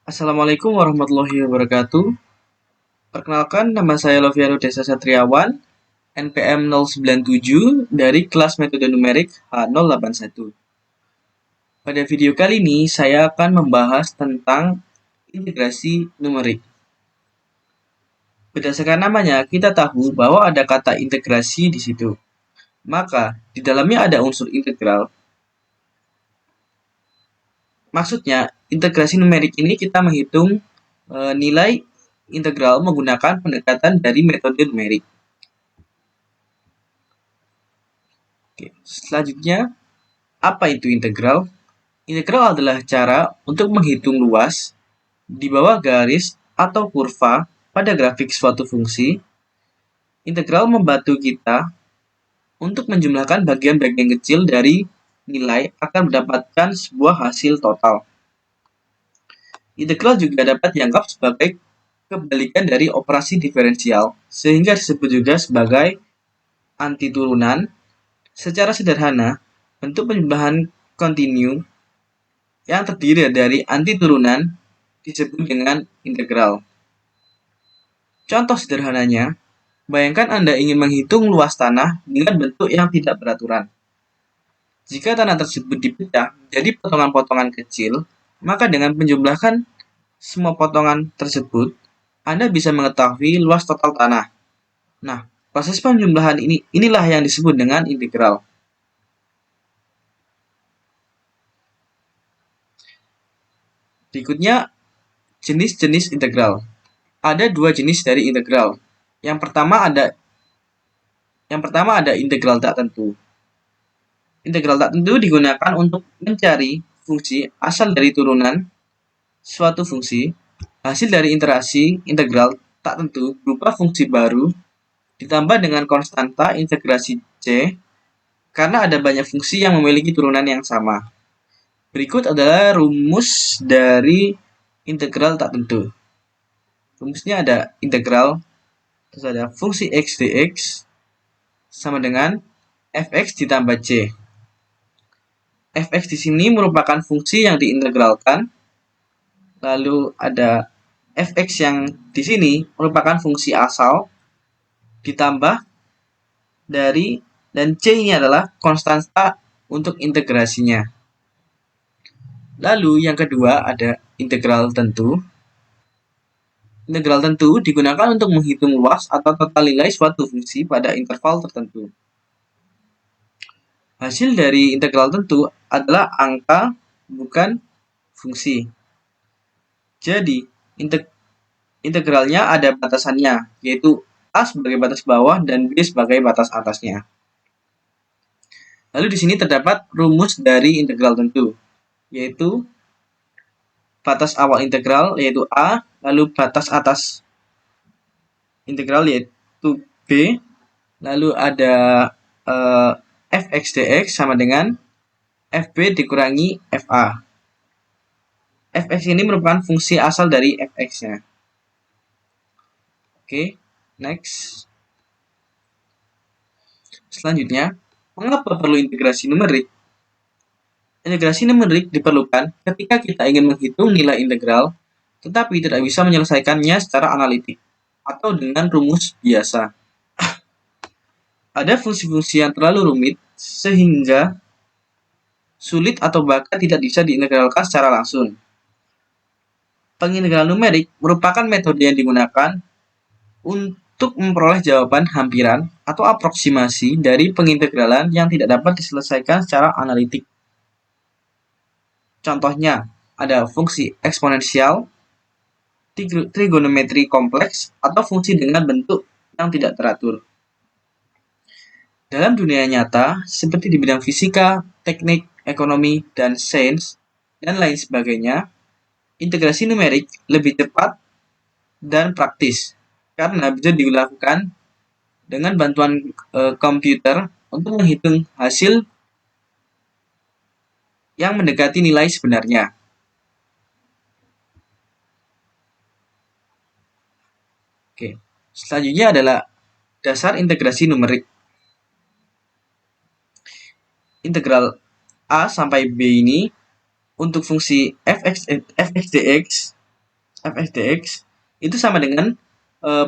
Assalamualaikum warahmatullahi wabarakatuh. Perkenalkan, nama saya Loviano Desa Satriawan, NPM 097 dari kelas metode numerik H081. Pada video kali ini, saya akan membahas tentang integrasi numerik. Berdasarkan namanya, kita tahu bahwa ada kata integrasi di situ. Maka, di dalamnya ada unsur integral. Maksudnya, integrasi numerik ini kita menghitung nilai integral menggunakan pendekatan dari metode numerik. Oke, selanjutnya, apa itu integral? Integral adalah cara untuk menghitung luas di bawah garis atau kurva pada grafik suatu fungsi. Integral membantu kita untuk menjumlahkan bagian-bagian kecil dari nilai akan mendapatkan sebuah hasil total. Integral juga dapat dianggap sebagai kebalikan dari operasi diferensial, sehingga disebut juga sebagai antiturunan. Secara sederhana, bentuk penjumlahan kontinu yang terdiri dari antiturunan disebut dengan integral. Contoh sederhananya, bayangkan Anda ingin menghitung luas tanah dengan bentuk yang tidak beraturan. Jika tanah tersebut dipecah menjadi potongan-potongan kecil, maka dengan menjumlahkan semua potongan tersebut, Anda bisa mengetahui luas total tanah. Nah, proses penjumlahan inilah yang disebut dengan integral. Berikutnya, jenis-jenis integral. Ada dua jenis dari integral. Yang pertama ada integral tak tentu. Integral tak tentu digunakan untuk mencari fungsi asal dari turunan suatu fungsi. Hasil dari interaksi integral tak tentu berupa fungsi baru ditambah dengan konstanta integrasi C karena ada banyak fungsi yang memiliki turunan yang sama. Berikut adalah rumus dari integral tak tentu. Rumusnya ada integral, terus ada fungsi x dx sama dengan fx ditambah c. Fx di sini merupakan fungsi yang diintegralkan. Lalu ada fx yang di sini merupakan fungsi asal ditambah dari, dan c ini adalah konstanta untuk integrasinya. Lalu yang kedua ada integral tentu. Integral tentu digunakan untuk menghitung luas atau total nilai suatu fungsi pada interval tertentu. Hasil dari integral tentu adalah angka, bukan fungsi. Jadi, integralnya ada batasannya, yaitu A sebagai batas bawah dan B sebagai batas atasnya. Lalu di sini terdapat rumus dari integral tentu, yaitu batas awal integral yaitu A, lalu batas atas integral yaitu B, lalu ada fx dx sama dengan fb dikurangi fa. Fx ini merupakan fungsi asal dari fx-nya. Oke, next. Selanjutnya, mengapa perlu integrasi numerik? Integrasi numerik diperlukan ketika kita ingin menghitung nilai integral, tetapi tidak bisa menyelesaikannya secara analitik atau dengan rumus biasa. Ada fungsi-fungsi yang terlalu rumit sehingga sulit atau bahkan tidak bisa diintegralkan secara langsung. Pengintegralan numerik merupakan metode yang digunakan untuk memperoleh jawaban hampiran atau aproksimasi dari pengintegralan yang tidak dapat diselesaikan secara analitik. Contohnya, ada fungsi eksponensial, trigonometri kompleks, atau fungsi dengan bentuk yang tidak teratur. Dalam dunia nyata, seperti di bidang fisika, teknik, ekonomi, dan sains, dan lain sebagainya, integrasi numerik lebih cepat dan praktis karena bisa dilakukan dengan bantuan komputer untuk menghitung hasil yang mendekati nilai sebenarnya. Oke, selanjutnya adalah dasar integrasi numerik. Integral A sampai B ini untuk fungsi fx dx fx dx itu sama dengan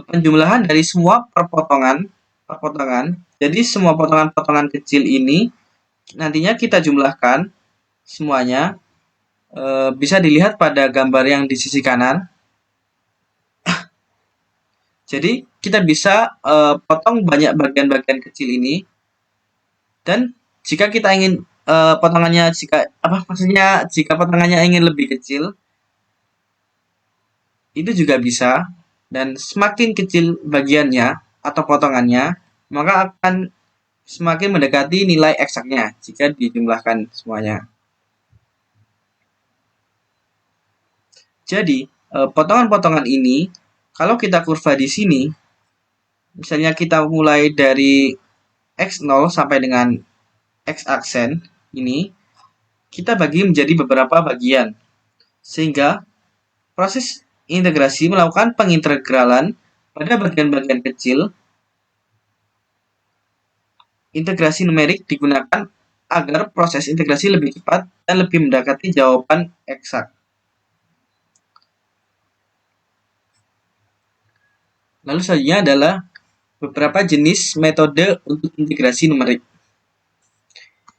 penjumlahan dari semua perpotongan. Jadi semua potongan-potongan kecil ini nantinya kita jumlahkan semuanya, bisa dilihat pada gambar yang di sisi kanan. Jadi kita bisa potong banyak bagian-bagian kecil ini, dan jika kita ingin jika potongannya ingin lebih kecil, itu juga bisa. Dan semakin kecil bagiannya atau potongannya, maka akan semakin mendekati nilai eksaknya jika dijumlahkan semuanya. Jadi, potongan-potongan ini, kalau kita kurva di sini, misalnya kita mulai dari x0 sampai dengan x aksen ini, kita bagi menjadi beberapa bagian. Sehingga proses integrasi melakukan pengintegralan pada bagian-bagian kecil. Integrasi numerik digunakan agar proses integrasi lebih cepat dan lebih mendekati jawaban eksak. Lalu selanjutnya adalah beberapa jenis metode untuk integrasi numerik.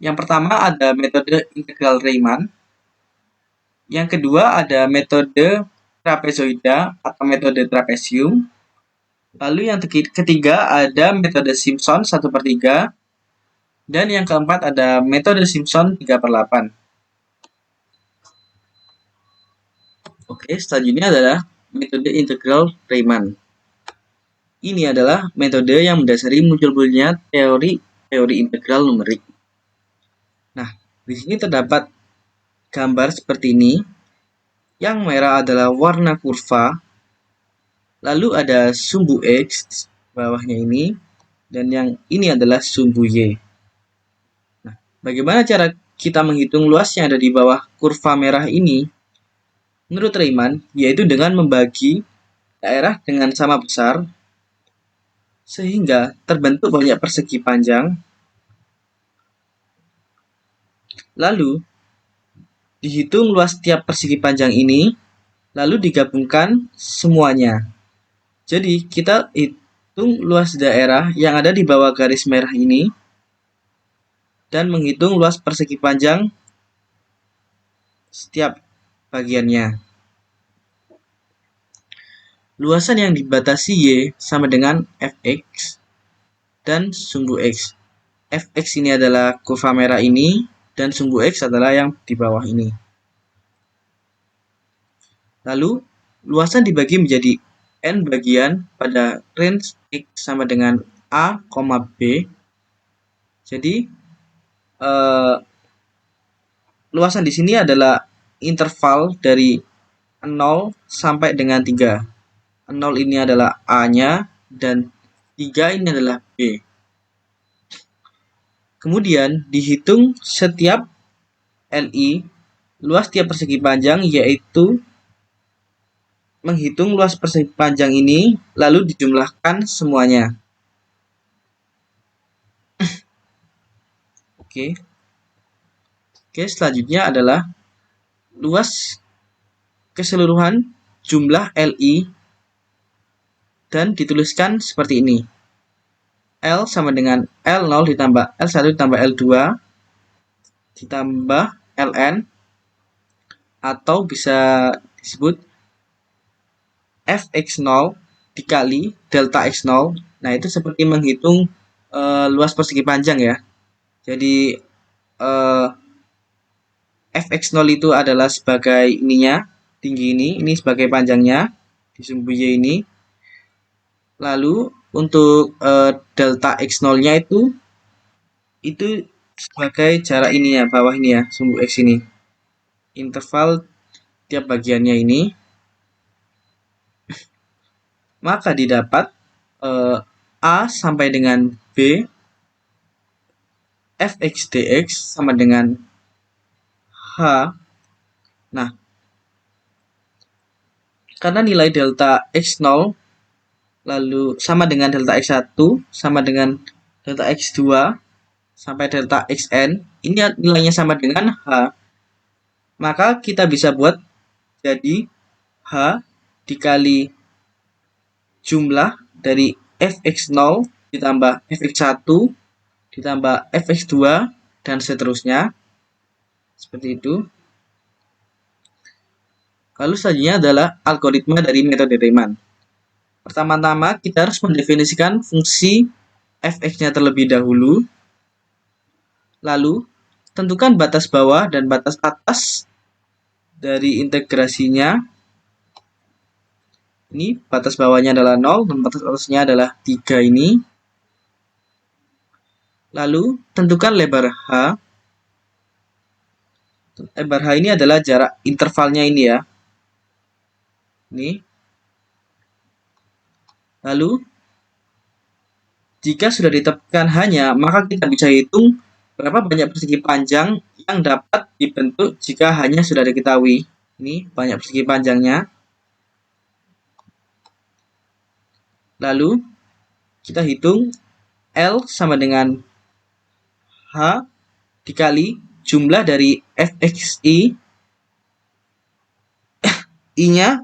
Yang pertama ada metode integral Riemann. Yang kedua ada metode trapezoida atau metode trapesium. Lalu yang ketiga ada metode Simpson 1/3. Dan yang keempat ada metode Simpson 3/8. Oke, selanjutnya adalah metode integral Riemann. Ini adalah metode yang mendasari munculnya teori integral numerik. Nah, di sini terdapat gambar seperti ini. Yang merah adalah warna kurva. Lalu ada sumbu X bawahnya ini. Dan yang ini adalah sumbu Y. Nah, bagaimana cara kita menghitung luas yang ada di bawah kurva merah ini? Menurut Riemann, yaitu dengan membagi daerah dengan sama besar, sehingga terbentuk banyak persegi panjang. Lalu, dihitung luas tiap persegi panjang ini, lalu digabungkan semuanya. Jadi, kita hitung luas daerah yang ada di bawah garis merah ini, dan menghitung luas persegi panjang setiap bagiannya. Luasan yang dibatasi Y sama dengan Fx dan sumbu X. Fx ini adalah kurva merah ini, dan sumbu X adalah yang di bawah ini. Lalu, luasan dibagi menjadi N bagian pada range X sama dengan A, B. Jadi, luasan di sini adalah interval dari 0 sampai dengan 3. 0 ini adalah A-nya, dan 3 ini adalah B. Kemudian dihitung setiap LI, luas tiap persegi panjang, yaitu menghitung luas persegi panjang ini, lalu dijumlahkan semuanya. Oke, selanjutnya adalah luas keseluruhan jumlah LI, dan dituliskan seperti ini. L sama dengan L0 ditambah L1 ditambah L2 ditambah Ln, atau bisa disebut Fx0 dikali delta x0. Nah, itu seperti menghitung luas persegi panjang ya. Jadi Fx0 itu adalah sebagai ininya, tinggi ini sebagai panjangnya di sumbu Y ini. Lalu untuk delta x0-nya itu sebagai jarak ini ya, bawah ini ya, sumbu X ini. Interval tiap bagiannya ini. Maka didapat A sampai dengan B Fx dx sama dengan H. Nah, karena nilai delta x0 lalu sama dengan delta x1 sama dengan delta x2 sampai delta xn, ini nilainya sama dengan H, maka kita bisa buat jadi H dikali jumlah dari fx0 ditambah fx1 ditambah fx2 dan seterusnya. Seperti itu. Lalu selanjutnya adalah algoritma dari metode Riemann. Pertama-tama kita harus mendefinisikan fungsi fx-nya terlebih dahulu. Lalu tentukan batas bawah dan batas atas dari integrasinya. Ini batas bawahnya adalah 0 dan batas atasnya adalah 3 ini. Lalu tentukan lebar H. Lebar H ini adalah jarak intervalnya ini ya. Ini. Lalu jika sudah ditetapkan hanya, maka kita bisa hitung berapa banyak persegi panjang yang dapat dibentuk jika hanya sudah diketahui. Ini banyak persegi panjangnya. Lalu kita hitung L sama dengan H dikali jumlah dari fxi, I-nya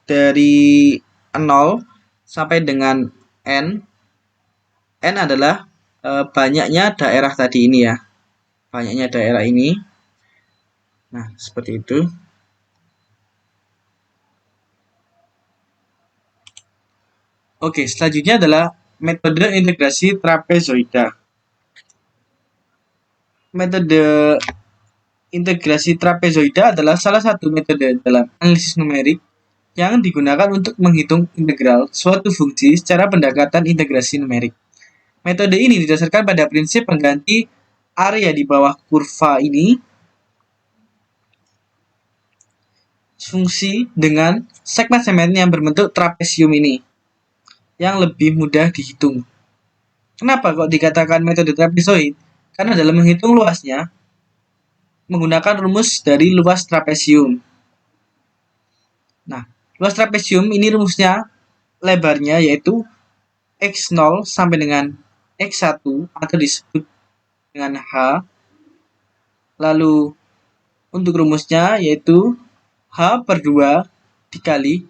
dari 0 sampai dengan N. N adalah banyaknya daerah tadi ini ya. Banyaknya daerah ini. Nah, seperti itu. Oke, selanjutnya adalah metode integrasi trapezoida. Metode integrasi trapezoida adalah salah satu metode dalam analisis numerik yang digunakan untuk menghitung integral suatu fungsi secara pendekatan integrasi numerik. Metode ini didasarkan pada prinsip pengganti area di bawah kurva ini fungsi dengan segmen-segmen yang berbentuk trapesium ini yang lebih mudah dihitung. Kenapa kok dikatakan metode trapezoid? Karena dalam menghitung luasnya menggunakan rumus dari luas trapesium. Nah, luas trapesium ini rumusnya lebarnya yaitu x0 sampai dengan x1 atau disebut dengan H. Lalu untuk rumusnya yaitu H per 2 dikali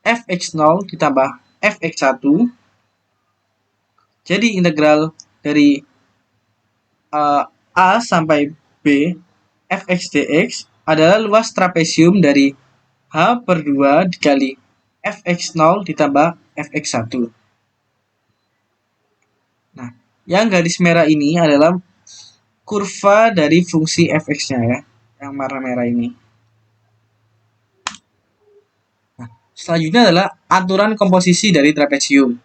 fx0 ditambah fx1. Jadi integral dari A sampai B fx dx adalah luas trapesium dari H per 2 dikali fx0 ditambah fx1. Nah, yang garis merah ini adalah kurva dari fungsi fx-nya ya, yang merah-merah ini. Nah, selanjutnya adalah aturan komposisi dari trapesium.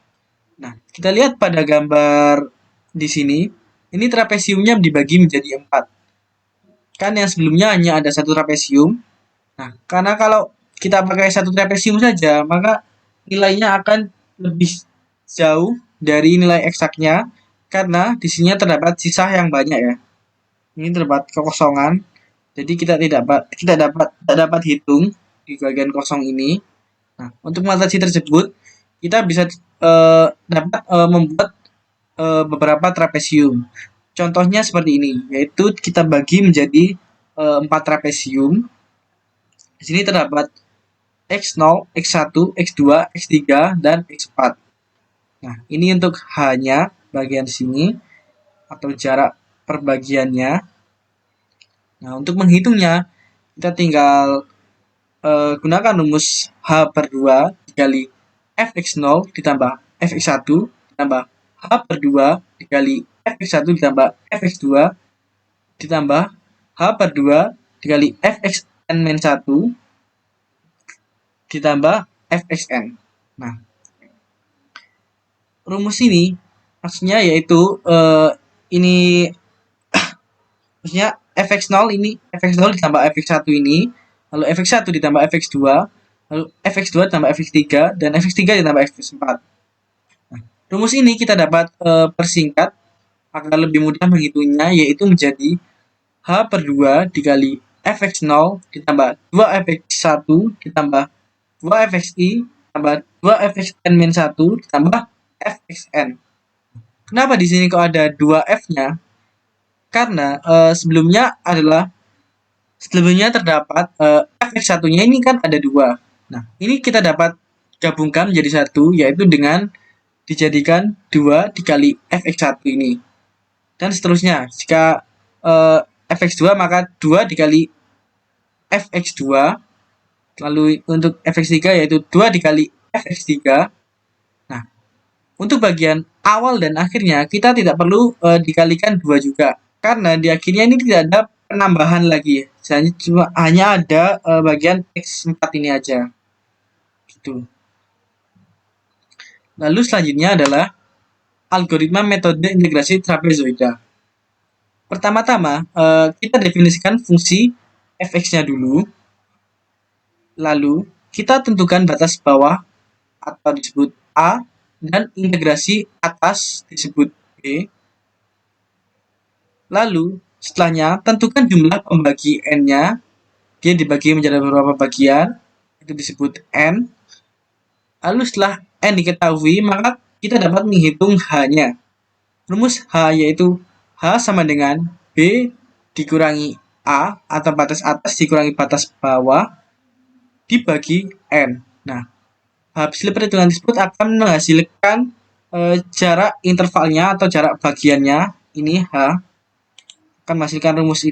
Nah, kita lihat pada gambar di sini, ini trapesiumnya dibagi menjadi 4. Kan yang sebelumnya hanya ada satu trapesium. Nah, karena kalau kita pakai satu trapesium saja, maka nilainya akan lebih jauh dari nilai eksaknya karena di sini terdapat sisa yang banyak ya. Ini terdapat kekosongan. Jadi kita tidak dapat hitung di bagian kosong ini. Nah, untuk mengatasi tersebut kita bisa dapat membuat beberapa trapesium. Contohnya seperti ini, yaitu kita bagi menjadi 4 trapesium. Di sini terdapat x0, x1, x2, x3, dan x4. Nah, ini untuk H-nya bagian sini atau jarak perbagiannya. Nah, untuk menghitungnya kita tinggal gunakan rumus H per 2 dikali fx0 ditambah fx1 ditambah H per 2 dikali fx1 ditambah fx2 ditambah H per 2 dikali fxn-1 ditambah fxn. Nah, rumus ini maksudnya yaitu ini maksudnya fx0 ini fx0 ditambah fx1 ini, lalu fx1 ditambah fx2, lalu fx2 ditambah fx3 dan fx3 ditambah fx4. Nah, rumus ini kita dapat persingkat agar lebih mudah menghitungnya yaitu menjadi H per 2 dikali fx0 ditambah 2fx1 ditambah 2fxi tambah 2fxn-1 ditambah fxn. Kenapa di sini kok ada 2f-nya? Karena sebelumnya terdapat fx1-nya ini kan ada 2. Nah, ini kita dapat gabungkan menjadi satu, yaitu dengan dijadikan 2 dikali fx1 ini. Dan seterusnya, jika fx2 maka 2 dikali fx2, lalu untuk fx3 yaitu 2 dikali fx3. Nah, untuk bagian awal dan akhirnya kita tidak perlu dikalikan 2 juga, karena di akhirnya ini tidak ada penambahan lagi, hanya ada bagian x4 ini aja. Gitu. Lalu selanjutnya adalah algoritma metode integrasi trapezoida. Pertama-tama, kita definisikan fungsi fx-nya dulu. Lalu, kita tentukan batas bawah atau disebut A, dan integrasi atas disebut B. Lalu, setelahnya, tentukan jumlah pembagi N-nya. Dia dibagi menjadi beberapa bagian, itu disebut N. Lalu setelah N diketahui, maka kita dapat menghitung H-nya. Rumus H yaitu H sama dengan B dikurangi A atau batas atas dikurangi batas bawah dibagi N. Nah, hasil perhitungan tersebut akan menghasilkan jarak intervalnya atau jarak bagiannya. Ini H akan menghasilkan rumus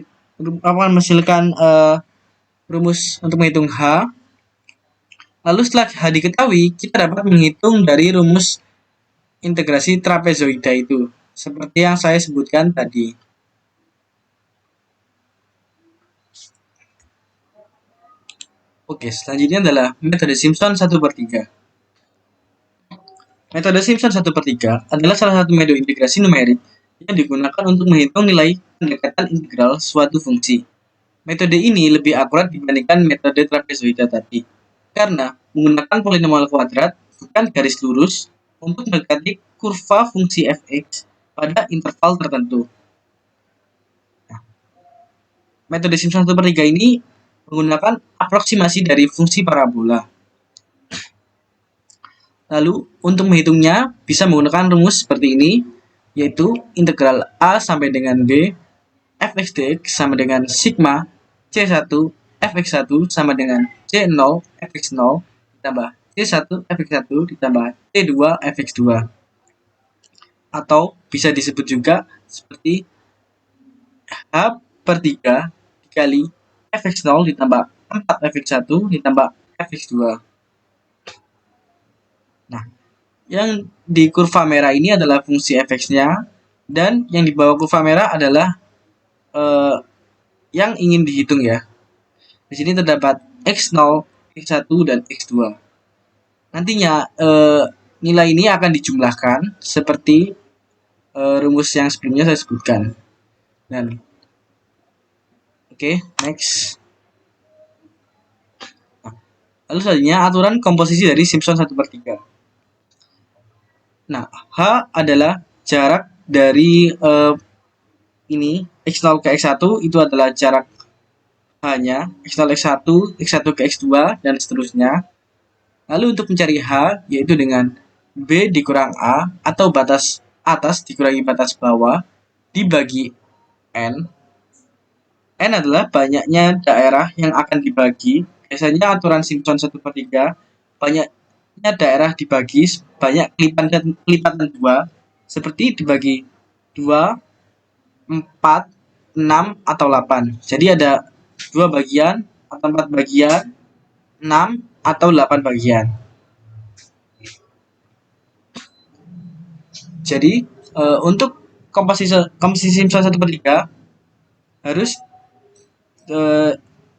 untuk menghitung H. Lalu setelah H diketahui, kita dapat menghitung dari rumus integrasi trapezoida itu, seperti yang saya sebutkan tadi. Oke, selanjutnya adalah metode Simpson 1/3. Metode Simpson 1/3 adalah salah satu metode integrasi numerik yang digunakan untuk menghitung nilai pendekatan integral suatu fungsi. Metode ini lebih akurat dibandingkan metode trapezoida tadi, karena menggunakan polinomial kuadrat bukan garis lurus untuk mendekati kurva fungsi fx pada interval tertentu. Nah, metode Simpson 1/3 ini menggunakan aproksimasi dari fungsi parabola. Lalu, untuk menghitungnya bisa menggunakan rumus seperti ini, yaitu integral A sampai dengan B, fx dx sama dengan sigma C1 fx1 sama dengan C0 fx0 ditambah C1 fx1 ditambah C2 fx2. Atau bisa disebut juga seperti H/3 dikali fx0 ditambah 4fx1 ditambah fx2. Nah, yang di kurva merah ini adalah fungsi fx-nya, dan yang di bawah kurva merah adalah yang ingin dihitung ya. Di sini terdapat x0, x1, dan x2. Nantinya nilai ini akan dijumlahkan seperti rumus yang sebelumnya saya sebutkan. Dan next. Lalu selanjutnya aturan komposisi dari Simpson 1/3. Nah, H adalah jarak dari ini x0 ke x1 itu adalah jarak H-nya, x0 x1, x1 ke x2 dan seterusnya. Lalu untuk mencari H yaitu dengan B dikurang A atau batas atas dikurangi batas bawah dibagi N. N adalah banyaknya daerah yang akan dibagi. Biasanya aturan Simpson 1/3 banyaknya daerah dibagi banyak kelipatan 2, seperti dibagi 2, 4, 6, atau 8. Jadi ada 2 bagian atau 4 bagian, 6 atau 8 bagian. Jadi untuk komposisi Simpson 1/3 harus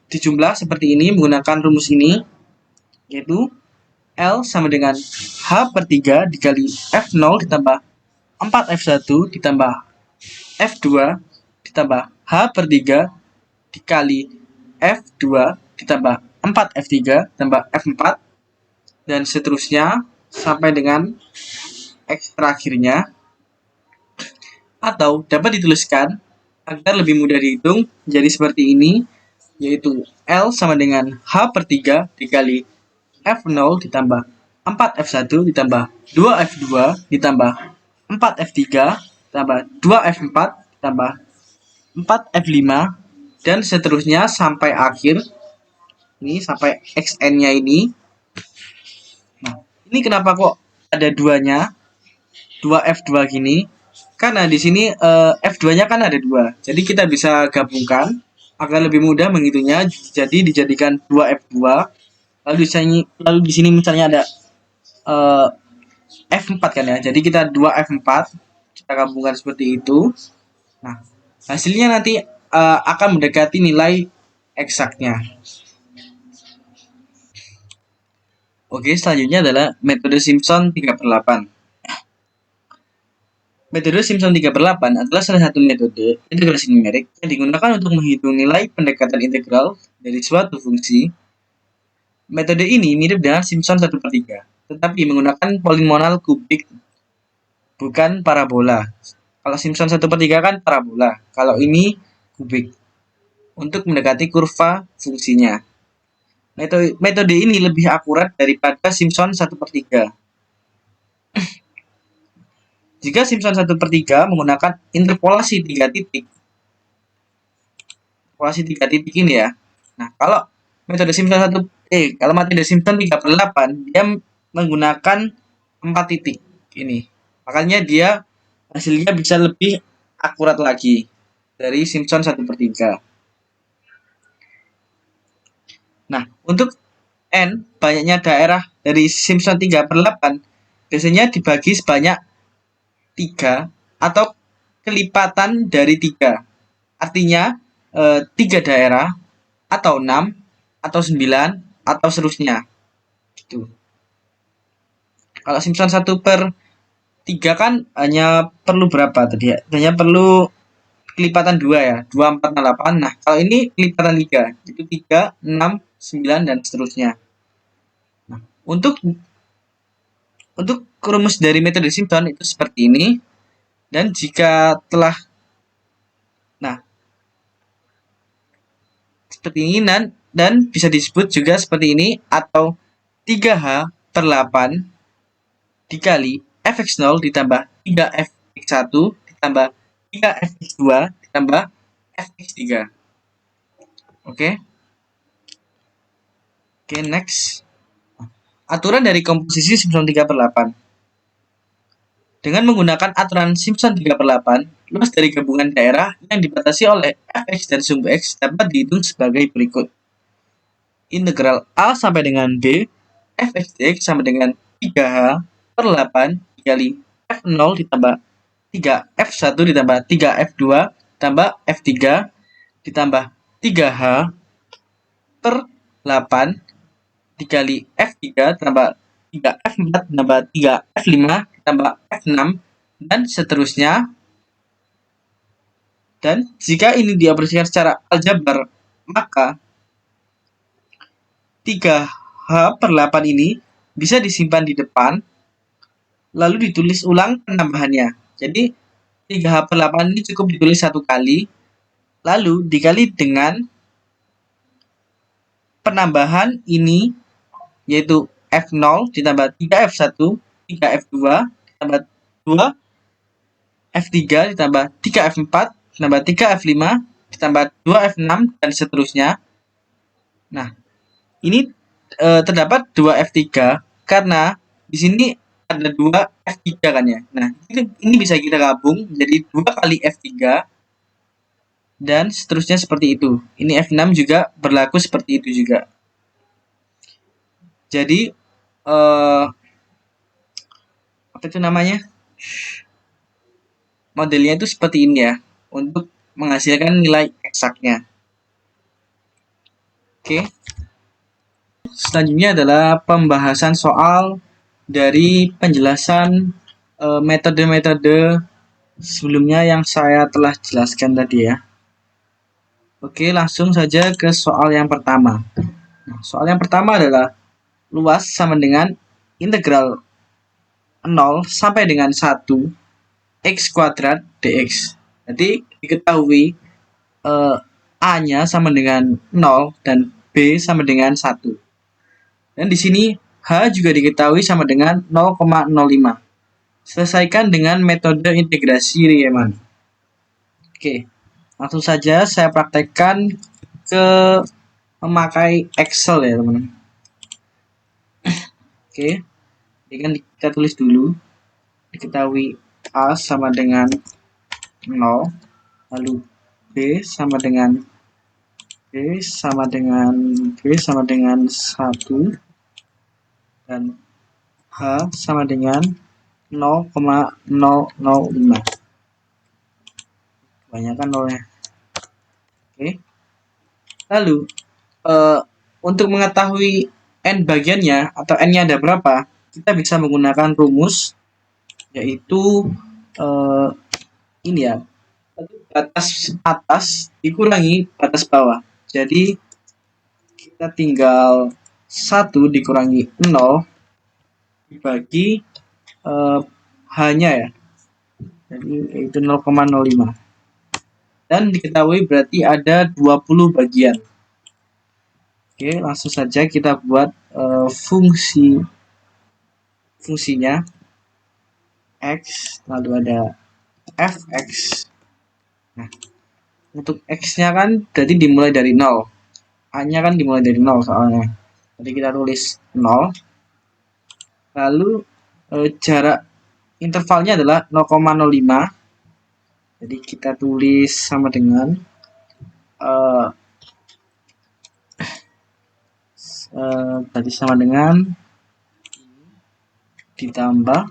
dijumlah seperti ini menggunakan rumus ini, yaitu L sama dengan H/3 dikali F0 ditambah 4F1 ditambah F2 ditambah H/3 dikali F2 ditambah 4F3 ditambah F4 dan seterusnya sampai dengan X terakhirnya. Atau dapat dituliskan agar lebih mudah dihitung jadi seperti ini, yaitu L sama dengan H/3 dikali F0 ditambah 4F1 ditambah 2F2 ditambah 4F3 ditambah 2F4 ditambah 4F5 dan seterusnya sampai akhir. Ini sampai XN-nya ini Ini kenapa kok ada duanya? 2F2 gini. Karena di sini F2-nya kan ada 2. Jadi kita bisa gabungkan agar lebih mudah menghitungnya. Jadi dijadikan 2F2. Lalu di sini misalnya ada eh, F4 kan ya. Jadi kita 2F4 kita gabungkan seperti itu. Nah, hasilnya nanti akan mendekati nilai eksaknya. Oke, selanjutnya adalah metode Simpson 3/8. Metode Simpson 3/8 adalah salah satu metode integrasi numerik yang digunakan untuk menghitung nilai pendekatan integral dari suatu fungsi. Metode ini mirip dengan Simpson 1/3, tetapi menggunakan polinomial kubik, bukan parabola. Kalau Simpson 1/3 kan parabola, kalau ini kubik, untuk mendekati kurva fungsinya. Metode ini lebih akurat daripada Simpson 1/3. Jika Simpson 1/3 menggunakan interpolasi 3 titik, interpolasi 3 titik ini ya. Nah, kalau metode Simpson 3/8 dia menggunakan 4 titik ini. Makanya dia hasilnya bisa lebih akurat lagi dari Simpson 1/3. Nah, untuk N, banyaknya daerah dari Simpson 3/8 biasanya dibagi sebanyak 3 atau kelipatan dari 3. Artinya 3 daerah atau 6 atau 9 atau seterusnya. Gitu. Kalau Simpson 1/3 kan hanya perlu berapa tadi ya? Hanya perlu kelipatan 2 ya. 2, 4, 8. Nah, kalau ini kelipatan 3. Itu 3, 6, 9 dan seterusnya. Nah, untuk rumus dari metode Simpson itu seperti ini. Dan jika telah seperti ini dan bisa disebut juga seperti ini atau 3H/8 dikali fx0 ditambah 3fx1 ditambah 3fx2 ditambah fx3. Oke. Oke, next. Aturan dari komposisi Simpson 3/8. Dengan menggunakan aturan Simpson 3/8, luas dari gabungan daerah yang dibatasi oleh fx dan sumbu x dapat dihitung sebagai berikut. Integral A sampai dengan B, fx dx sama dengan 3H/8 dikali f0 ditambah 3f1 ditambah 3f2 ditambah f3 ditambah 3H/8 dikali f3 ditambah 3f4 ditambah 3f5 ditambah f6 dan seterusnya. Dan jika ini dioperasikan secara aljabar, maka 3H/8 ini bisa disimpan di depan, lalu ditulis ulang penambahannya. Jadi 3H/8 ini cukup ditulis satu kali, lalu dikali dengan penambahan ini, yaitu F0 ditambah 3F1, 3F2, ditambah 2F3, ditambah 3F4, ditambah 3F5, ditambah 2F6, dan seterusnya. Nah, ini terdapat 2F3 karena di sini ada 2F3 kan ya. Nah, ini bisa kita gabung jadi 2 kali F3 dan seterusnya seperti itu. Ini F6 juga berlaku seperti itu juga. Jadi apa itu namanya? Modelnya itu seperti ini ya untuk menghasilkan nilai eksaknya. Oke. Selanjutnya adalah pembahasan soal dari penjelasan metode-metode sebelumnya yang saya telah jelaskan tadi ya. Oke, langsung saja ke soal yang pertama. Nah, soal yang pertama adalah luas sama dengan integral 0 sampai dengan 1 x kuadrat dx. Jadi diketahui A-nya sama dengan 0 dan B sama dengan 1. Dan di sini H juga diketahui sama dengan 0,05. Selesaikan dengan metode integrasi Riemann. Oke, langsung saja saya praktekkan ke memakai Excel ya teman-teman. Oke, Jadi kan kita tulis dulu, diketahui A sama dengan 0, lalu B sama dengan B sama dengan B sama dengan 1, dan H sama dengan 0,005. Kebanyakan nolnya. Oke. Lalu untuk mengetahui n bagiannya atau n-nya ada berapa, kita bisa menggunakan rumus, yaitu ini ya, batas atas dikurangi batas bawah. Jadi kita tinggal 1 dikurangi 0 dibagi hanya ya, jadi itu 0,05, dan diketahui berarti ada 20 bagian. Oke, langsung saja kita buat fungsinya x, lalu ada fx. Nah, untuk x-nya kan berarti dimulai dari 0, a-nya kan dimulai dari 0 soalnya, jadi kita tulis 0, lalu jarak intervalnya adalah 0,05, jadi kita tulis sama dengan berarti sama dengan ditambah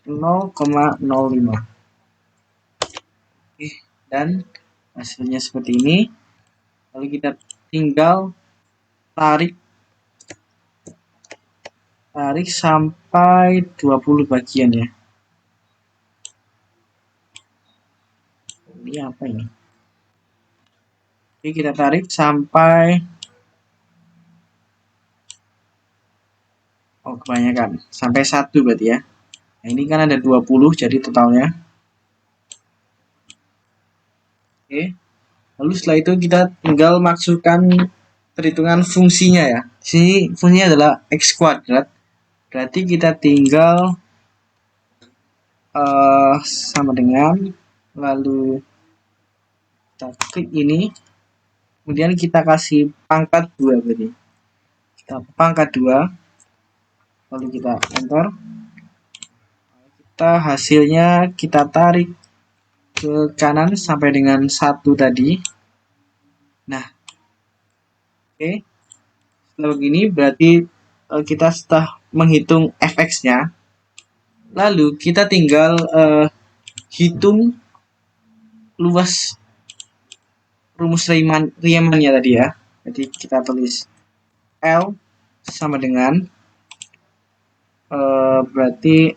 0,05. Oke, dan hasilnya seperti ini. Lalu kita tinggal tarik sampai 20 bagian ya. Ini apa ini? Oke, kita tarik sampai kebanyakan. Sampai 1 berarti ya. Nah, ini kan ada 20 jadi totalnya. Oke. Lalu setelah itu kita tinggal masukkan perhitungan fungsinya ya. Di sini fungsinya adalah x kuadrat. Berarti kita tinggal sama dengan, lalu kita klik ini, kemudian kita kasih pangkat 2 berarti. Kita pangkat 2, lalu kita enter. Kita hasilnya kita tarik ke kanan sampai dengan 1 tadi. Nah, oke. Setelah begini berarti kita sudah menghitung fx-nya. Lalu kita tinggal hitung luas rumus Riemann-nya tadi ya. Jadi kita tulis L sama dengan berarti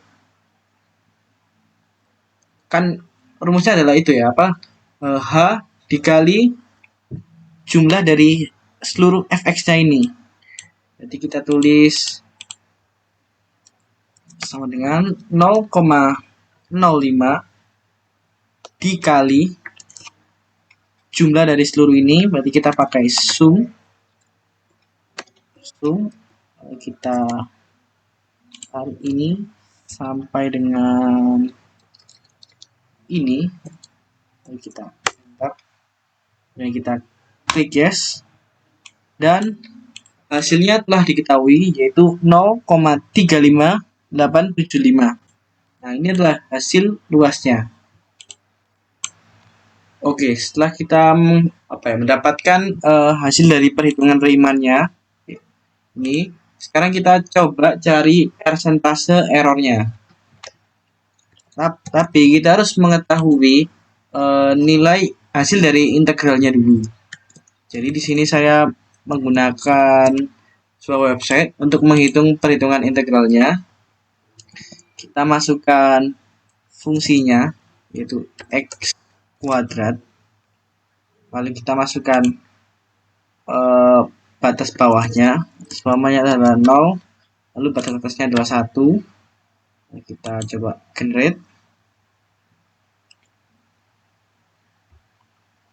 kan rumusnya adalah itu ya, apa, H dikali jumlah dari seluruh fx-nya ini. Jadi kita tulis sama dengan 0,05 dikali jumlah dari seluruh ini, berarti kita pakai sum, kita tarik ini sampai dengan ini, lalu kita enter, dan kita klik yes, dan hasilnya telah diketahui yaitu 0,35875. Nah, ini adalah hasil luasnya. Oke, setelah kita mendapatkan hasil dari perhitungan Riemann-nya, ini sekarang kita coba cari persentase errornya. Tapi kita harus mengetahui nilai hasil dari integralnya dulu. Jadi di sini saya menggunakan sebuah website untuk menghitung perhitungan integralnya. Kita masukkan fungsinya, yaitu x kuadrat, lalu kita masukkan batas bawahnya. Batas bawahnya adalah 0, lalu batas atasnya adalah 1. Kita coba generate.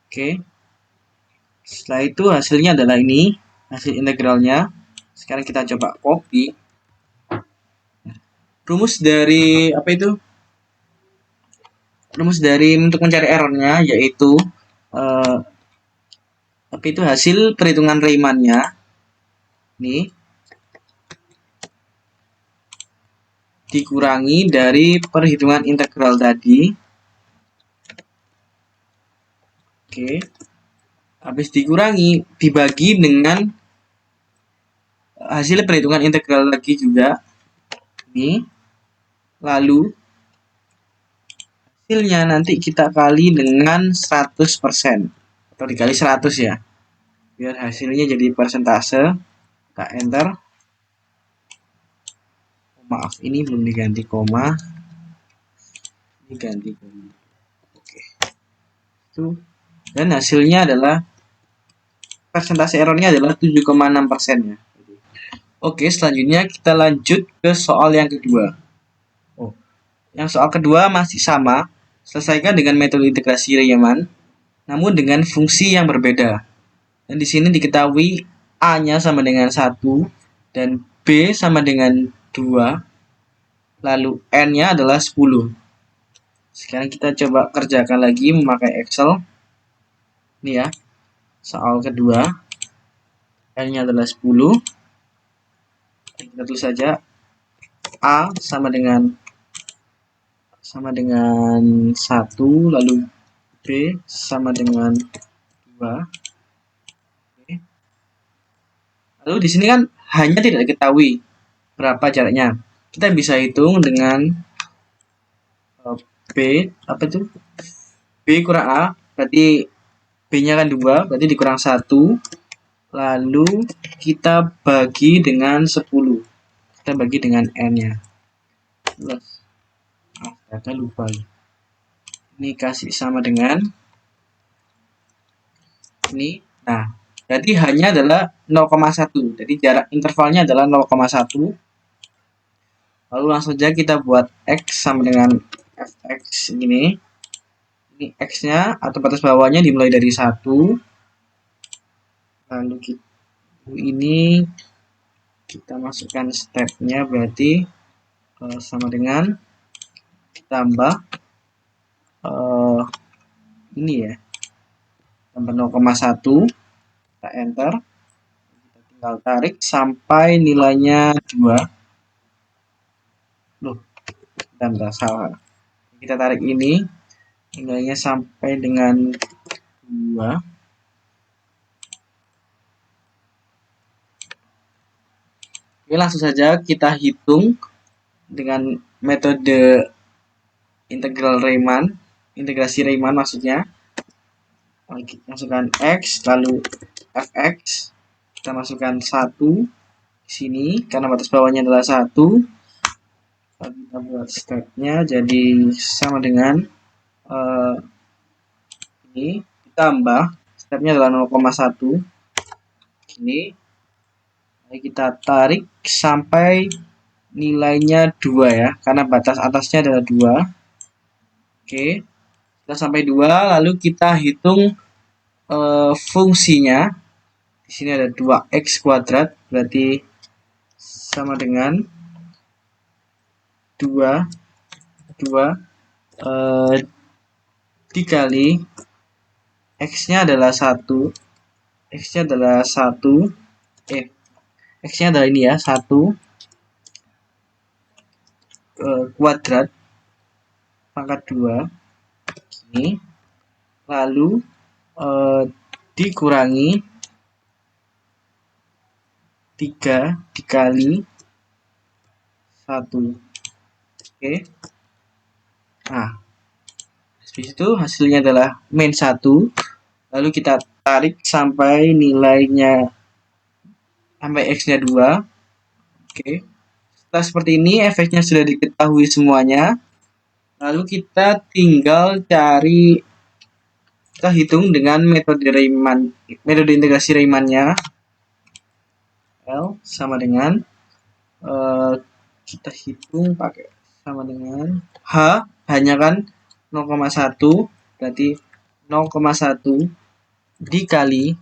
Oke. Setelah itu hasilnya adalah ini, hasil integralnya. Sekarang kita coba copy. Rumus dari untuk mencari errornya yaitu hasil perhitungan Riemann-nya. Nih. dikurangi dari perhitungan integral tadi. Oke. Habis dikurangi dibagi dengan hasil perhitungan integral lagi juga. Ini. Lalu hasilnya nanti kita kali dengan 100% atau dikali 100 ya. Biar hasilnya jadi persentase. Kita enter. Maaf, ini belum diganti koma. Ini ganti koma. Oke. Itu. Dan hasilnya adalah persentase errornya adalah 7,6% ya. Oke, selanjutnya kita lanjut ke soal yang kedua. Yang soal kedua masih sama, selesaikan dengan metode integrasi Riemann, namun dengan fungsi yang berbeda. Dan di sini diketahui A-nya sama dengan 1 dan B sama dengan 2, lalu N-nya adalah 10. Sekarang kita coba kerjakan lagi memakai Excel. Ini ya, soal kedua. N-nya adalah 10. Kita tulis saja A sama dengan 1, lalu B sama dengan 2. Oke. Lalu di sini kan hanya tidak diketahui berapa jaraknya. Kita bisa hitung dengan B, apa itu? B kurang A, berarti B-nya kan 2, berarti dikurang 1. Lalu kita bagi dengan 10. Kita bagi dengan N-nya. Ternyata lupa. Ini kasih sama dengan ini. Nah, berarti hanya adalah 0,1. Jadi jarak intervalnya adalah 0,1. Lalu langsung saja kita buat X sama dengan Fx ini. Ini X-nya atau batas bawahnya dimulai dari 1. Lalu kita masukkan stepnya, berarti sama dengan tambah ini ya, tambah 0,1. Kita enter, kita tinggal tarik sampai nilainya 2. Loh, dan salah. Kita tarik ini, nilainya sampai dengan 2. Oke, langsung saja kita hitung dengan metode integral Riemann, integrasi Riemann maksudnya. Kita masukkan X, lalu Fx, kita masukkan 1 di sini karena batas bawahnya adalah 1. Lalu kita buat stepnya jadi sama dengan ini, ditambah stepnya adalah 0,1 ini. Kita tarik sampai nilainya 2 ya, karena batas atasnya adalah 2. Oke, kita sampai 2, lalu kita hitung fungsinya. Di sini ada 2x kuadrat, berarti sama dengan 2 dikali x-nya adalah 1. X-nya adalah 1. X-nya adalah ini ya, 1 kuadrat pangkat 2 ini, lalu dikurangi 3 dikali 1. Oke. Nah, di situ hasilnya adalah min 1. Lalu kita tarik sampai nilainya sampai X-nya 2. Oke. Setelah seperti ini, efeknya sudah diketahui semuanya. Lalu kita tinggal kita hitung dengan metode Riemann, metode integrasi Riemann-nya. L sama dengan kita hitung pakai sama dengan H, hanya kan 0,1, berarti 0,1 dikali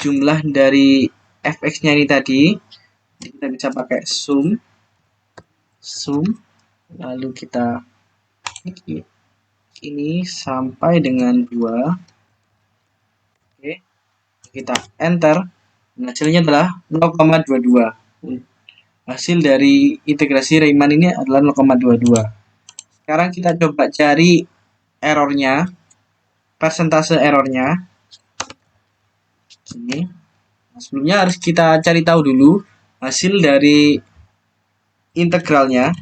jumlah dari fx-nya ini tadi. Kita bisa pakai sum, lalu kita ini sampai dengan 2. Oke, kita enter, dan hasilnya adalah 0,22. hasil dari integrasi Riemann ini adalah 0,22. Sekarang kita coba cari errornya, persentase errornya. Sini. Nah, sebelumnya harus kita cari tahu dulu hasil dari integralnya.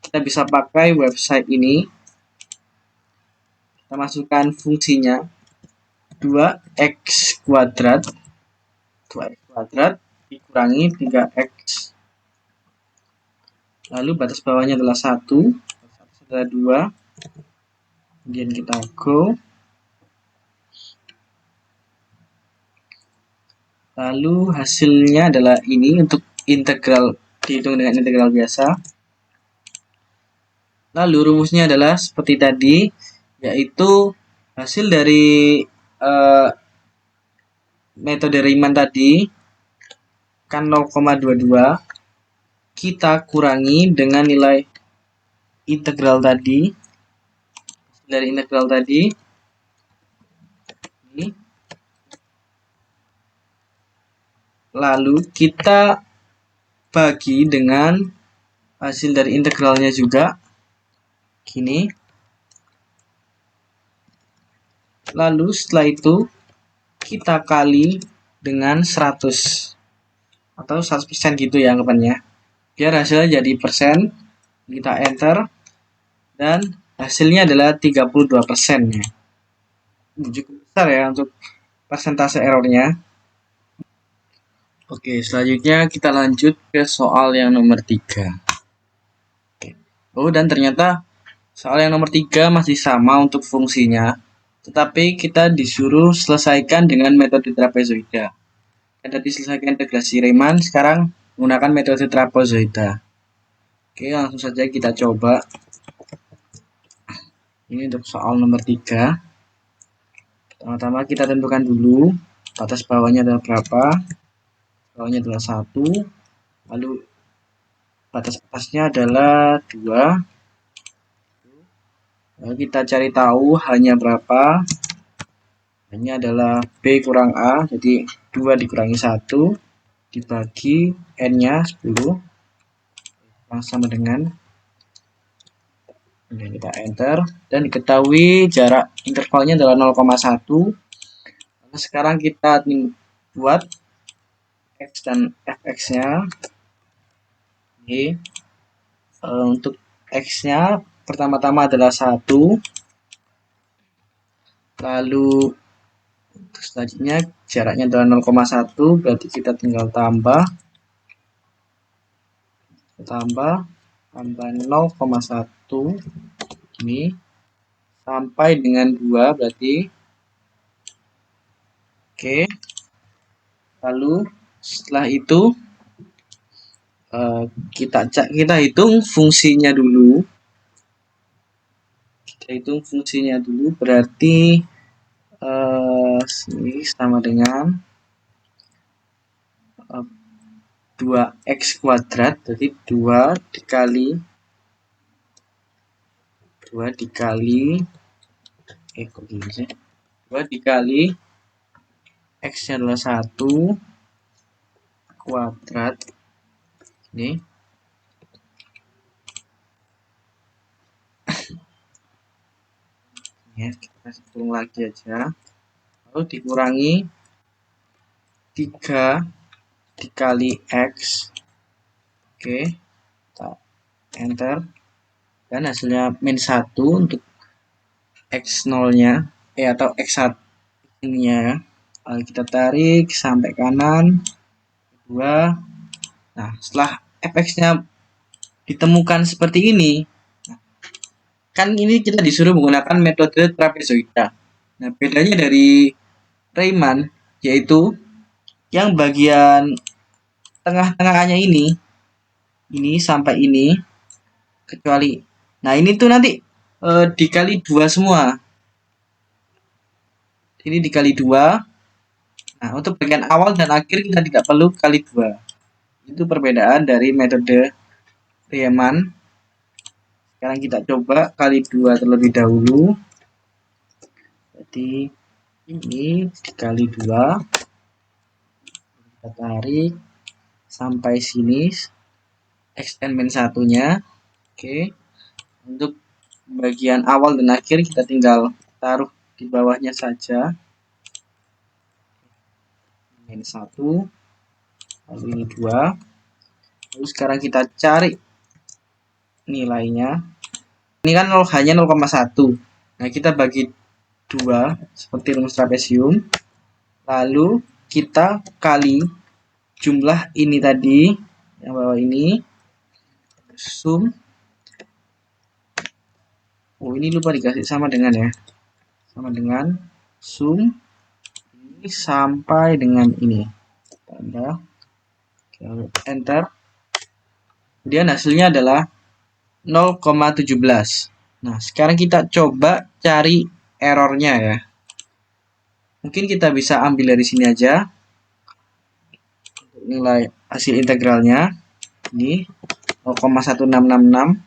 Kita bisa pakai website ini. Kita masukkan fungsinya 2x kuadrat dikurangi 3x, lalu batas bawahnya adalah 1 adalah 2, kemudian kita go, lalu hasilnya adalah ini untuk integral, dihitung dengan integral biasa. Lalu rumusnya adalah seperti tadi, yaitu hasil dari metode Riemann tadi kan 0,22, kita kurangi dengan nilai integral tadi, dari integral tadi ini. Lalu kita bagi dengan hasil dari integralnya juga gini. Lalu setelah itu kita kali dengan 100 atau 100% gitu ya anggapannya, biar hasilnya jadi persen. Kita enter dan hasilnya adalah 32% ya. Cukup besar ya untuk persentase errornya. Oke, selanjutnya kita lanjut ke soal yang nomor 3. Oh, dan ternyata soal yang nomor 3 masih sama untuk fungsinya, tetapi kita disuruh selesaikan dengan metode trapezoida. Tadi selesaikan integrasi Riemann, sekarang menggunakan metode trapezoida. Oke, langsung saja kita coba. Ini untuk soal nomor 3. Pertama-tama kita tentukan dulu batas bawahnya adalah berapa. Bawahnya adalah 1, lalu batas atasnya adalah 2. Lalu kita cari tahu hanya berapa. Hanya adalah B kurang A, jadi 2 dikurangi 1 dibagi N-nya 10 sama dengan, kemudian kita enter dan diketahui jarak intervalnya adalah 0,1. Nah, sekarang kita buat X dan Fx-nya. Untuk X-nya pertama-tama adalah 1, lalu selanjutnya jaraknya adalah 0,1, berarti kita tinggal tambah 0,1 ini sampai dengan 2 berarti. Oke, lalu setelah itu kita hitung fungsinya dulu. Berarti ini sama dengan 2x kuadrat, jadi 2 dikali kok gini sih? 2 dikali x-nya adalah 1 kuadrat ini. Ya, kita hitung lagi aja. Lalu dikurangi 3 dikali x. Oke, kita enter dan hasilnya min 1 untuk x0-nya atau x1 ininya. Lalu kita tarik sampai kanan 2. Nah, setelah fx-nya ditemukan seperti ini, kan ini kita disuruh menggunakan metode trapezoida. Nah, bedanya dari Riemann yaitu yang bagian tengah-tengahnya ini sampai ini, kecuali, nah ini tuh nanti dikali 2 semua. Ini dikali 2. Nah, untuk bagian awal dan akhir kita tidak perlu kali 2. Itu perbedaan dari metode Riemann. Sekarang kita coba kali 2 terlebih dahulu. Jadi ini dikali 2. Kita tarik sampai sini xn min 1-nya. Oke. Untuk bagian awal dan akhir kita tinggal taruh di bawahnya saja. Min 1, lalu ini 2. Lalu sekarang kita cari nilainya. Ini kan hanya 0,1. Nah, kita bagi 2 seperti rumus trapesium. Lalu kita kali jumlah ini tadi, yang bawah ini, sum. Oh, ini lupa dikasih sama dengan ya. Sama dengan sum ini sampai dengan ini. Tambah. Lalu enter. Kemudian hasilnya adalah 0,17. Nah, sekarang kita coba cari errornya ya. Mungkin kita bisa ambil dari sini aja. Untuk nilai hasil integralnya. Ini 0,1666.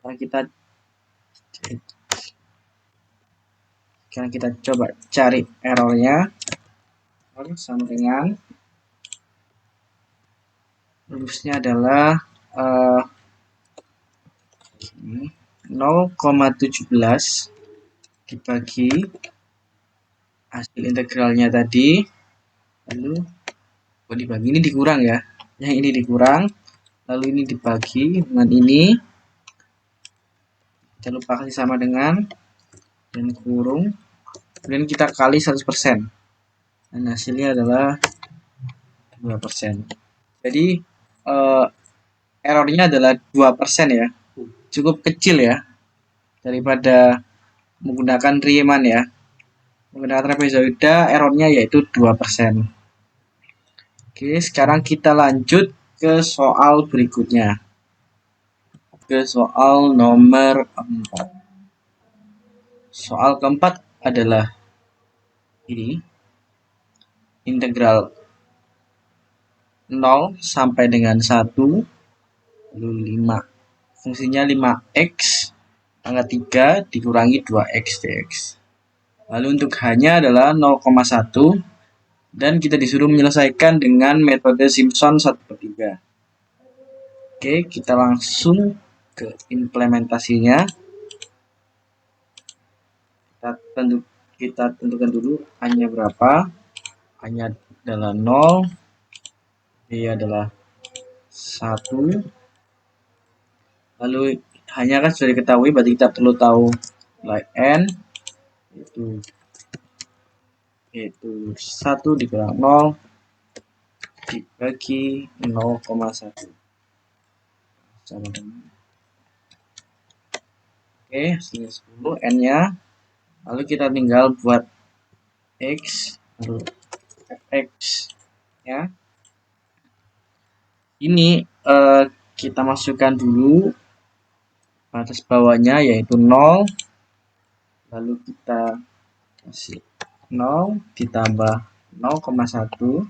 Sekarang kita coba cari errornya. Sama dengan rumusnya adalah 0,17 dibagi hasil integralnya tadi, lalu dibagi, ini dikurang ya, yang ini dikurang, lalu ini dibagi dengan ini, jangan lupa kasih sama dengan, dan kurung, kemudian kita kali 100%, dan hasilnya adalah 2%. Jadi errornya adalah 2% ya, cukup kecil ya, daripada menggunakan Riemann ya. Menggunakan trapezoida errornya yaitu 2%. Oke, sekarang kita lanjut ke soal berikutnya. Ke soal nomor 4. Soal keempat adalah ini. Integral 0 sampai dengan 1, lalu 5. Fungsinya 5x pangkat 3 dikurangi 2x dx. Lalu untuk h-nya adalah 0,1 dan kita disuruh menyelesaikan dengan metode Simpson 1/3. Oke, kita langsung ke implementasinya. Kita tentukan dulu h-nya berapa. H-nya adalah 0, b adalah 1. Lalu hanya kan sudah diketahui, berarti kita perlu tahu nilai n yaitu 1 dikurang 0 dibagi 0,1 sama dengan, oke, hasilnya 10, n nya, lalu kita tinggal buat x, lalu fx ya. Ini kita masukkan dulu batas bawahnya yaitu 0, lalu kita kasih 0 ditambah 0,1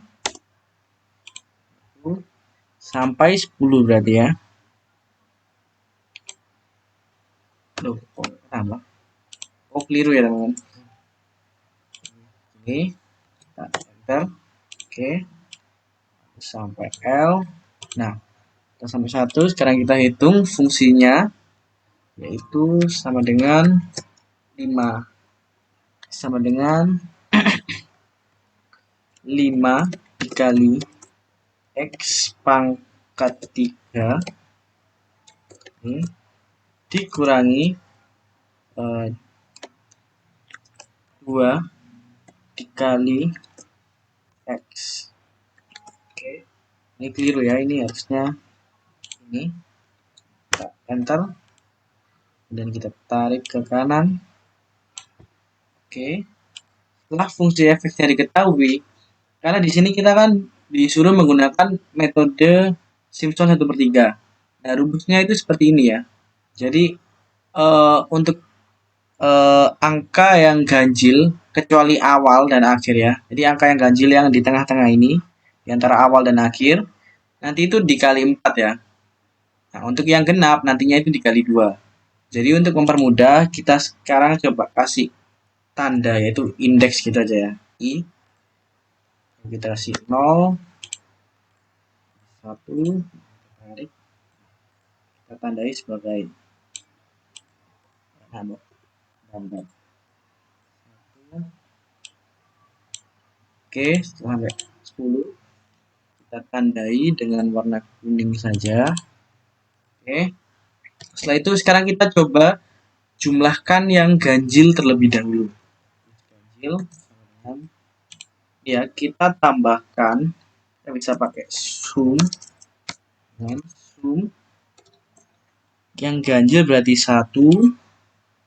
sampai 10 berarti ya. Loh, kok tambah? Oh, keliru ya teman-teman. Ini kita enter. Oke, sampai L. Nah, kita sampai 1. Sekarang kita hitung fungsinya, yaitu sama dengan 5 sama dengan 5 dikali x pangkat 3 dikurangi 2 dikali x. Oke, ini keliru ya, ini harusnya ini. Kita enter dan kita tarik ke kanan. Oke, setelah fungsi fx-nya diketahui, karena di sini kita kan disuruh menggunakan metode Simpson 1/3. Nah, rumusnya itu seperti ini ya. Jadi untuk angka yang ganjil kecuali awal dan akhir ya. Jadi angka yang ganjil yang di tengah-tengah ini, di antara awal dan akhir, nanti itu dikali 4 ya. Nah, untuk yang genap nantinya itu dikali 2. Jadi untuk mempermudah, kita sekarang coba kasih tanda yaitu indeks gitu aja ya. I. Kita kasih 0, 1 tarik, kita tandai sebagai gambar. 1. Oke, setelah sampai 10 kita tandai dengan warna kuning saja. Oke. Setelah itu sekarang kita coba jumlahkan yang ganjil terlebih dahulu. Ganjil ya, kita tambahkan, kita bisa pakai sum. Sum yang ganjil berarti 1,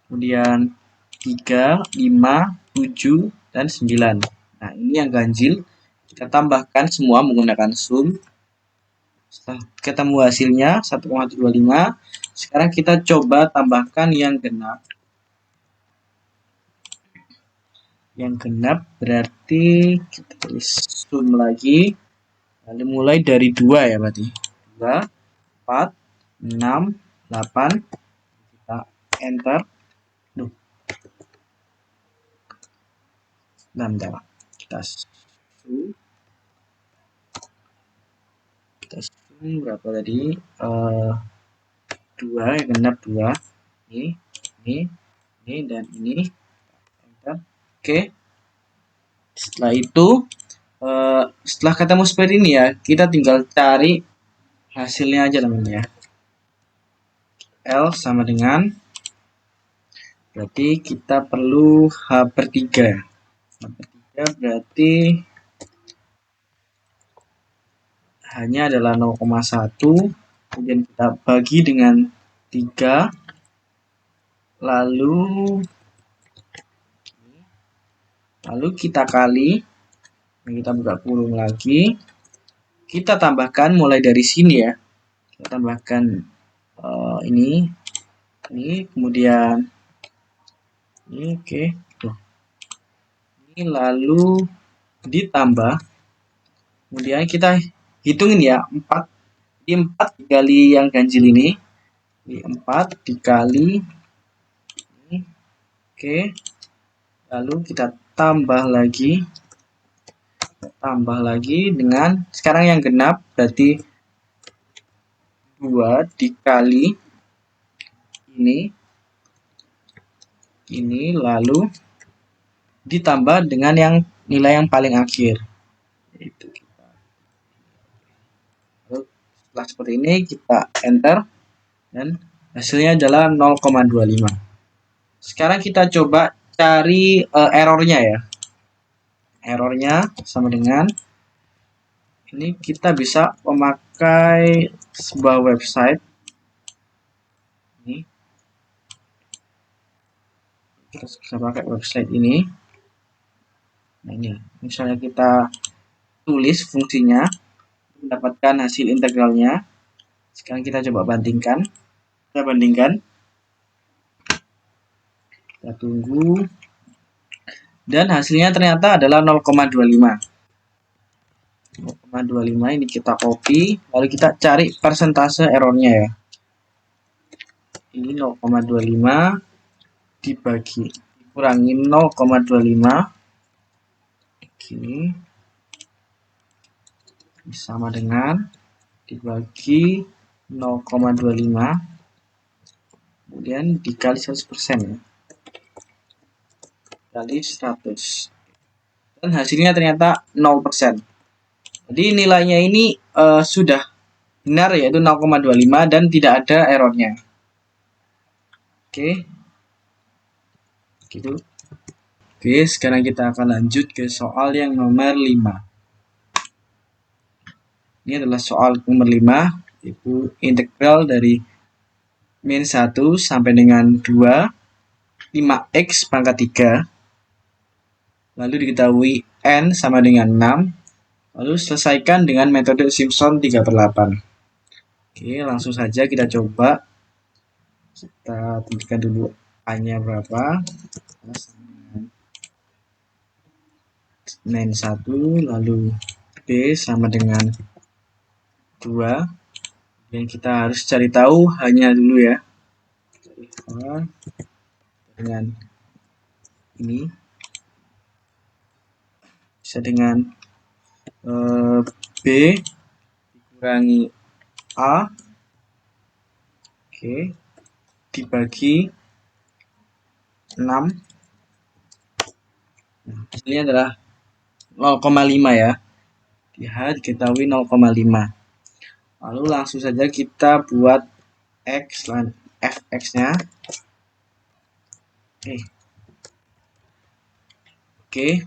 kemudian 3, 5, 7, dan 9. Nah, ini yang ganjil. Kita tambahkan semua menggunakan sum. Setelah ketemu hasilnya 1,75. Sekarang kita coba tambahkan yang genap. Yang genap berarti kita tulis sum lagi. Lalu mulai dari 2 ya berarti. 2, 4, 6, 8. Kita enter. Bentar. Kita sum berapa tadi? 2 yang genap 2. Ini dan ini. Enter. Oke. Setelah itu setelah ketemu seperti ini ya, kita tinggal cari hasilnya aja teman-teman ya. L sama dengan, berarti kita perlu H per 3. H per 3 berarti hanya adalah 0,1. Kemudian kita bagi dengan 3. Lalu kita kali. Kita buka kurung lagi. Kita tambahkan mulai dari sini ya. Kita tambahkan ini, kemudian ini, oke. Ini lalu ditambah, kemudian kita hitungin ya, 4. Di 4 dikali yang ganjil ini. Di 4 dikali ini. Oke. Lalu kita tambah lagi dengan sekarang yang genap berarti 2 dikali ini lalu ditambah dengan yang nilai yang paling akhir. Itu kita. Lalu setelah seperti ini kita enter dan hasilnya adalah 0,25. Sekarang kita coba cari errornya ya. Errornya sama dengan ini, kita bisa memakai sebuah website. Ini kita bisa pakai website ini. Nah, ini misalnya kita tulis fungsinya, mendapatkan hasil integralnya. Sekarang kita coba bandingkan. Kita tunggu. Dan hasilnya ternyata adalah 0,25. 0,25 ini kita copy, lalu kita cari persentase errornya ya. Ini 0,25 dikurangi 0,25. Ini sama dengan dibagi 0,25 kemudian dikali 100% ya. Kali 100. Dan hasilnya ternyata 0%. Jadi nilainya ini sudah benar yaitu 0,25 dan tidak ada errornya. Oke. Gitu. Oke, sekarang kita akan lanjut ke soal yang nomor 5. Ini adalah soal nomor 5, yaitu integral dari min 1 sampai dengan 2 5x pangkat 3. Lalu diketahui n sama dengan 6. Lalu selesaikan dengan metode Simpson 3/8. Oke, langsung saja kita coba. Kita tentukan dulu A-nya berapa. Min 1, lalu B sama dengan 2. Dan kita harus cari tahu hanya dulu ya. Dengan ini. Bisa dengan B kurangi A, oke, dibagi 6. Nah, hasilnya adalah 0,5 ya. H diketahui 0,5. Lalu langsung saja kita buat X dan fx-nya. Oke.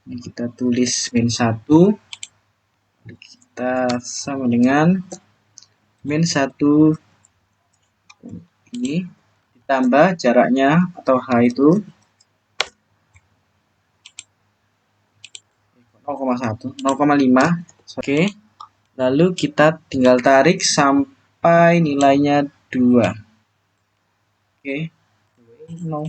Ini kita tulis min 1. Kita sama dengan min 1 ini ditambah jaraknya atau H itu 0,5. Oke. Lalu kita tinggal tarik sampai nilainya 2. Oke. 0.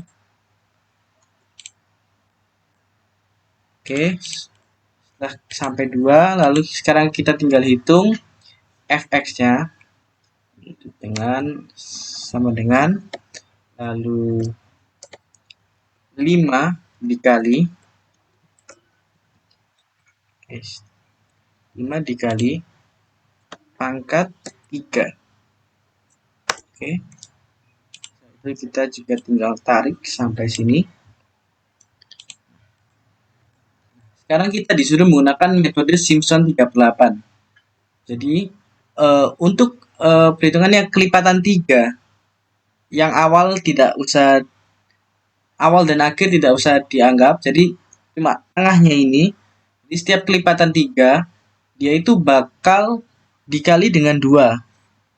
Oke. Setelah sampai 2, lalu sekarang kita tinggal hitung fx-nya. Itu dengan sama dengan lalu 5 dikali 5 dikali pangkat 3. Oke. Lalu kita juga tinggal tarik sampai sini. Sekarang kita disuruh menggunakan metode Simpson 3/8. Jadi untuk perhitungannya kelipatan 3 yang awal dan akhir tidak usah dianggap, jadi cuma tengahnya ini. Di setiap kelipatan 3 dia itu bakal dikali dengan 2.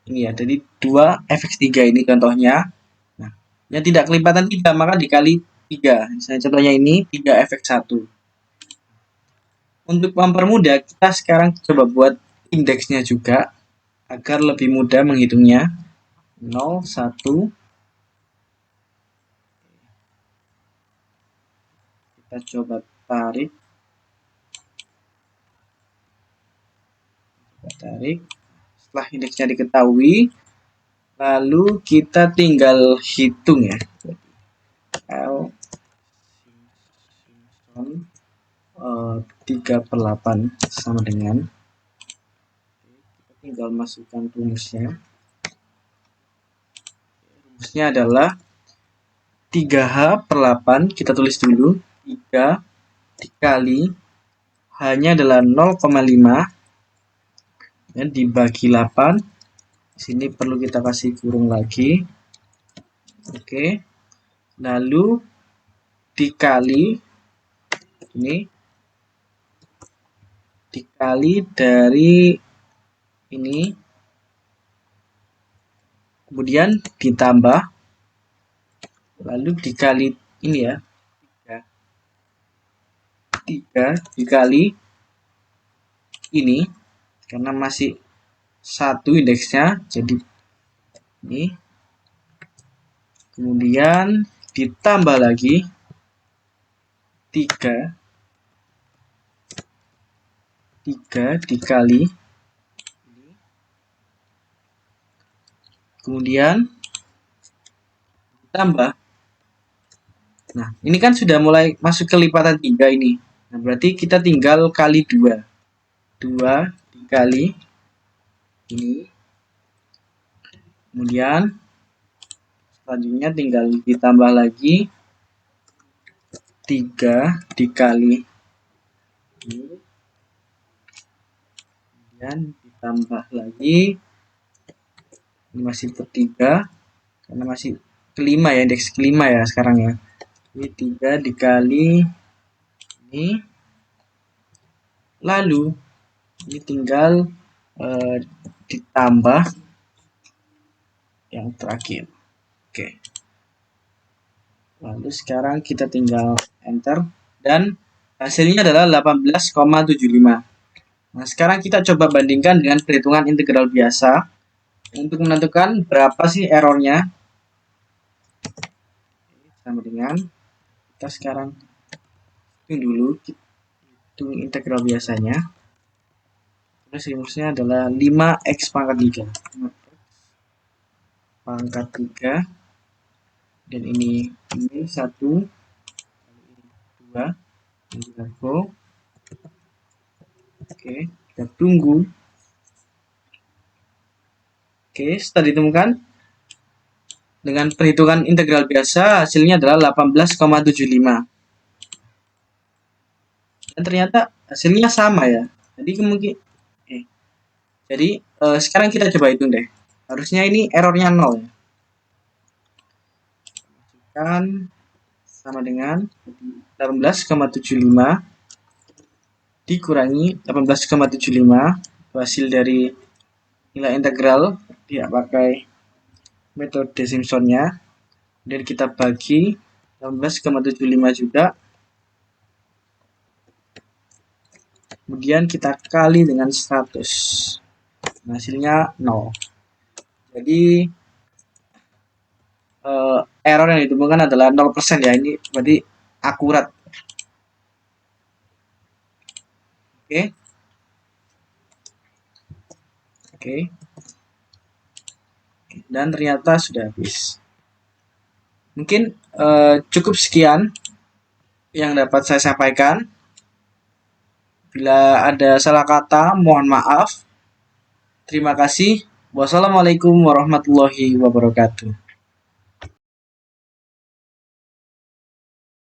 Ini ya, jadi 2 fx3 ini contohnya. Nah, yang tidak kelipatan 3 maka dikali 3. Misalnya contohnya ini 3 fx1. Untuk mempermudah, kita sekarang coba buat indeksnya juga agar lebih mudah menghitungnya. 0, 1. Kita coba tarik. Setelah indeksnya diketahui, lalu kita tinggal hitung ya. L Simpson 3/8 sama dengan, kita tinggal masukkan rumusnya. Rumusnya adalah 3H/8, kita tulis dulu. 3 dikali H-nya adalah 0,5 dan dibagi 8. Sini perlu kita kasih kurung lagi. Oke. Lalu dikali ini, dikali dari ini, kemudian ditambah, lalu dikali ini ya, 3 dikali ini, karena masih 1 indeksnya, jadi ini, kemudian ditambah lagi 3 dikali ini, kemudian ditambah. Nah, ini kan sudah mulai masuk ke lipatan 3 ini. Nah, berarti kita tinggal kali 2. 2 dikali ini. Kemudian selanjutnya tinggal ditambah lagi 3 dikali ini. Kemudian ditambah lagi, ini masih per-3 karena masih kelima ya, indeks kelima ya sekarang ya. Ini 3 dikali ini, lalu ini tinggal ditambah yang terakhir. Oke. Lalu sekarang kita tinggal enter dan hasilnya adalah 18,75. Nah, sekarang kita coba bandingkan dengan perhitungan integral biasa untuk menentukan berapa sih errornya. Sama dengan kita sekarang hitung dulu, hitung integral biasanya. Terus rumusnya adalah 5x pangkat 3. 5x pangkat 3 dan ini min 1, 2, dan kita go. Oke, kita tunggu. Oke, setelah ditemukan dengan perhitungan integral biasa, hasilnya adalah 18,75. Dan ternyata hasilnya sama ya. Jadi kemungkinan Jadi sekarang kita coba hitung deh. Harusnya ini errornya 0 ya. Kan sama dengan 18,75 dikurangi 18,75, hasil dari nilai integral tidak pakai metode Simpsonnya, dan kita bagi 18,75 juga, kemudian kita kali dengan 100. Hasilnya 0. Jadi error yang ditemukan adalah 0% ya. Ini berarti akurat. Oke. Dan ternyata sudah habis. Mungkin cukup sekian yang dapat saya sampaikan. Bila ada salah kata, mohon maaf. Terima kasih. Wassalamualaikum warahmatullahi wabarakatuh.